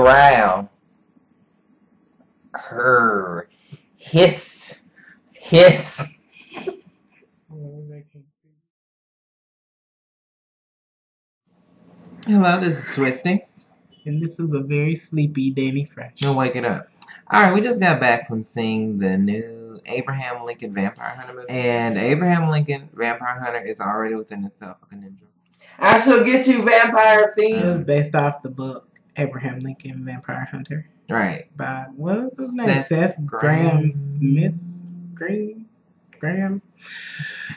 growl. Her. Hiss. Hiss. Hello, this is Twisty. And this is a very sleepy Dannie Fresh. You'll wake it up. Alright, we just got back from seeing the new Abraham Lincoln Vampire Hunter movie. And Abraham Lincoln Vampire Hunter is already within itself a conundrum. I shall get you, vampire fiend. It was based off the book Abraham Lincoln Vampire Hunter. Right. By, what was his name? Seth Graham Smith? Graham?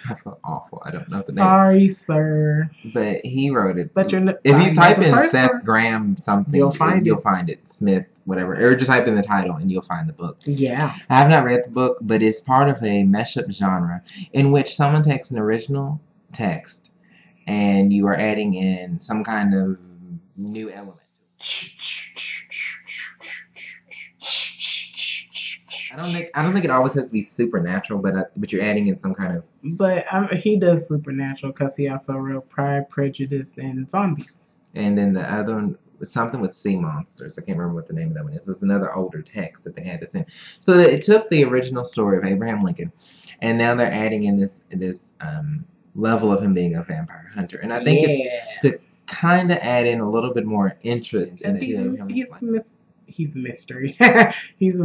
I feel awful. I don't know the name. Sorry, sir. But he wrote it. But you're if you type in Seth Graham something, you'll find it. Smith, whatever. Or just type in the title and you'll find the book. Yeah. I have not read the book, but it's part of a mashup genre in which someone takes an original text and you are adding in some kind of new element. I don't think it always has to be supernatural, but you're adding in some kind of. But he does supernatural because he also wrote Pride, Prejudice, and Zombies. And then the other one was something with sea monsters. I can't remember what the name of that one is. It was another older text that they had this in. So it took the original story of Abraham Lincoln, and now they're adding in this level of him being a vampire hunter. And I think it's to kind of add in a little bit more interest in it. He's a mystery. He's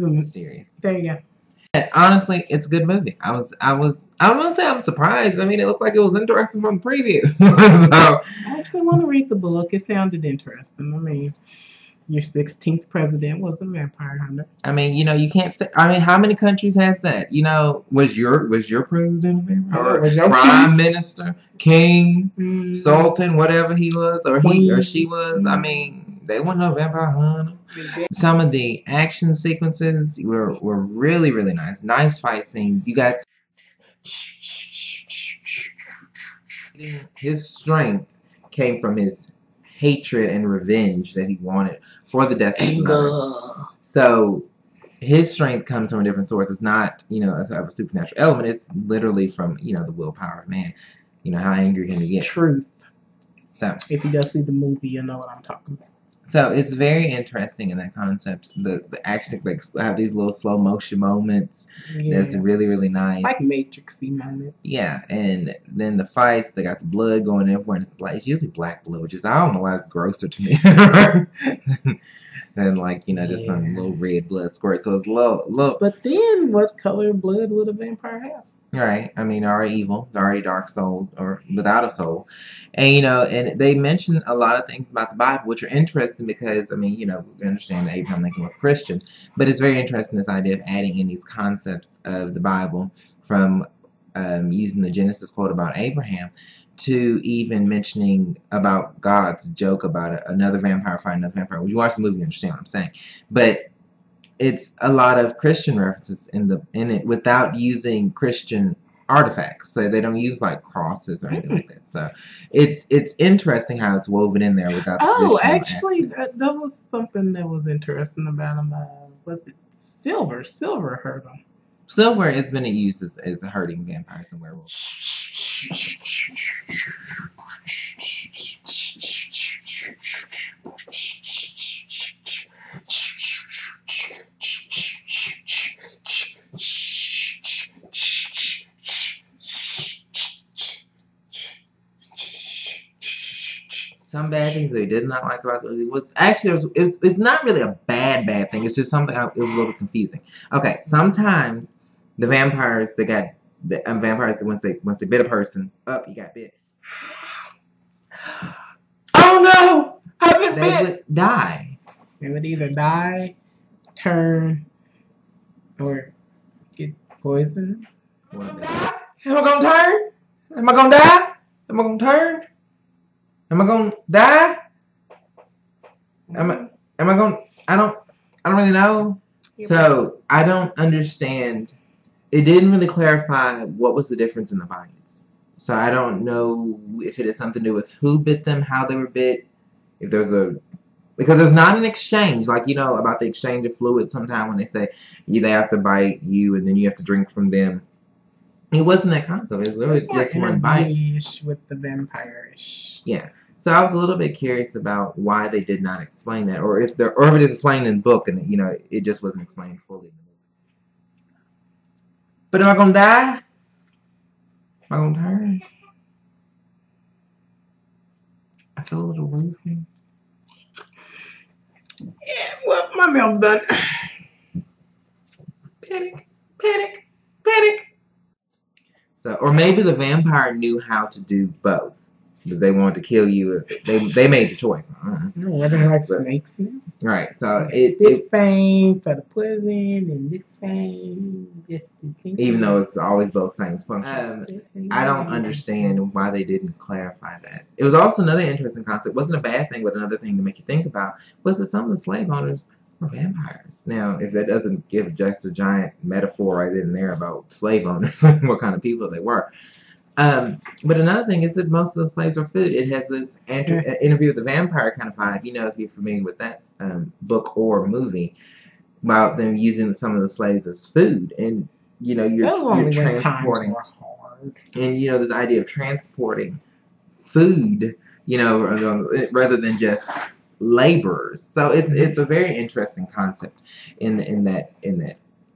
a mysterious. There you go. Honestly, it's a good movie. I wouldn't say I'm surprised. I mean, it looked like it was interesting from the preview. So, I actually want to read the book. It sounded interesting. I mean, your 16th president was a vampire hunter. I mean, you can't say. I mean, how many countries has that? Was your president a vampire? Was your prime minister, king, sultan, whatever he was, or he or she was? I mean. They weren't no vampire hunter. Some of the action sequences were really, really nice. Nice fight scenes. You got his strength came from his hatred and revenge that he wanted for the death of his mother. So his strength comes from a different source. It's not, as a supernatural element. It's literally from, the willpower of man. How angry can he get? Truth. So if you just see the movie, you know what I'm talking about. So it's very interesting in that concept. The action, have these little slow motion moments. Yeah. That's really, really nice. Like Matrixy moments. Yeah, and then the fights, they got the blood going everywhere. It's usually black blood, which is, I don't know why it's grosser to me. Than just some little red blood squirt. So it's low. But then what color blood would a vampire have? Right. I mean, already evil, already dark soul, or without a soul. And, and they mention a lot of things about the Bible, which are interesting because, I mean, we understand that Abraham Lincoln was Christian, but it's very interesting, this idea of adding in these concepts of the Bible from using the Genesis quote about Abraham to even mentioning about God's joke about another vampire fighting another vampire. When you watch the movie, you understand what I'm saying. But it's a lot of Christian references in it without using Christian artifacts. So they don't use crosses or anything like that. So it's interesting how it's woven in there without. Actually, that was something that was interesting about him. Was it Silver? Silver hurt him. Silver has been used as hurting vampires and werewolves. Some bad things that he did not like about the movie was actually it's not really a bad thing. It's just something it was a little confusing. Okay, sometimes the vampires vampires that once they bit a person you got bit. Oh no! I've been bit. They would die. They would either die, turn, or get poisoned. Am I gonna turn? Am I gonna die? Am I gonna turn? Am I gonna die? Am I gonna? I don't really know. So I don't understand. It didn't really clarify what was the difference in the bites. So I don't know if it has something to do with who bit them, how they were bit. If there's because there's not an exchange, about the exchange of fluid. Sometimes when they say they have to bite you and then you have to drink from them. It wasn't that concept. It was literally just one bite. With the vampire-ish. Yeah. So I was a little bit curious about why they did not explain that, or if it is explained in the book and it just wasn't explained fully in the movie. But am I gonna die? Am I gonna turn? I feel a little woozy. Yeah, well, my meal's done. Panic, panic, panic. So, or maybe the vampire knew how to do both. But they wanted to kill you. They made the choice. What are like snakes now? Right. So this fame for the poison and this fame just even though it's always both things. I don't understand why they didn't clarify that. It was also another interesting concept. It wasn't a bad thing, but another thing to make you think about was that some of the slave owners were vampires. Now, if that doesn't give just a giant metaphor right then and there about slave owners and what kind of people they were. But another thing is that most of the slaves are food. It has this interview with the vampire kind of vibe. If you're familiar with that book or movie, about them using some of the slaves as food, and you're transporting, and this idea of transporting food, rather than just laborers. So it's a very interesting concept in that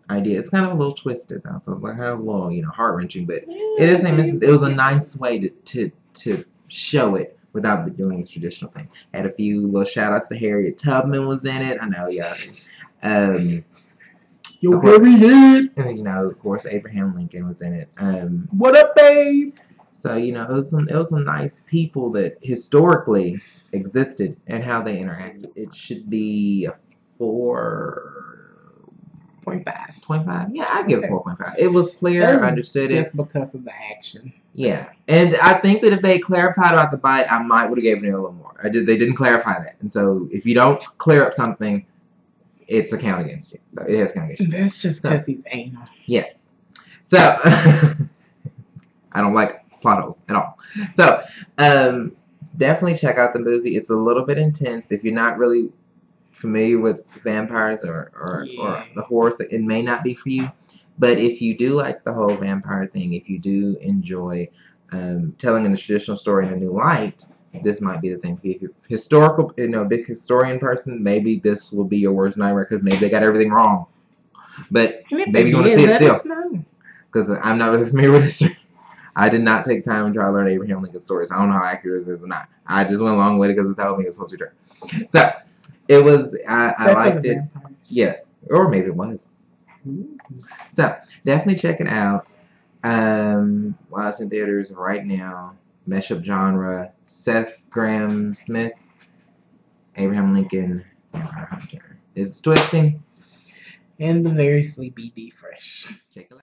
idea. It's kind of a little twisted though, so it's like kind of a little heart wrenching, but it is it was a nice way to show it without doing the traditional thing. Had a few little shout outs to Harriet Tubman was in it. I know, yeah. Yo, heavy head. And of course, Abraham Lincoln was in it. What up, babe? So it was some nice people that historically existed and how they interacted. It should be a 4.5. Yeah, I'd give it 4.5. It was clear. I understood it. Just because of the action. Yeah, and I think that if they clarified about the bite, I might would have given it a little more. They didn't clarify that, and so if you don't clear up something, it's a count against you. So it has count against you. That's just because he's anal. Yes. So I don't like plot holes at all. So definitely check out the movie. It's a little bit intense. If you're not really familiar with vampires or the horror, it may not be for you. But if you do like the whole vampire thing, if you do enjoy telling a traditional story in a new light, this might be the thing for you. If you're historical, big historian person, maybe this will be your worst nightmare because maybe they got everything wrong. But maybe you want to see it still. Because I'm not really familiar with history. I did not take time and try to learn Abraham Lincoln stories. I don't know how accurate this is or not. I just went along with it because it told me it was supposed to be true. So it was. I liked it. Yeah, or maybe it was. So definitely check it out. While it's in theaters right now, mashup genre. Seth Graham Smith, Abraham Lincoln, Vampire Hunter. It's twisting. And the very sleepy D Fresh. Check it out.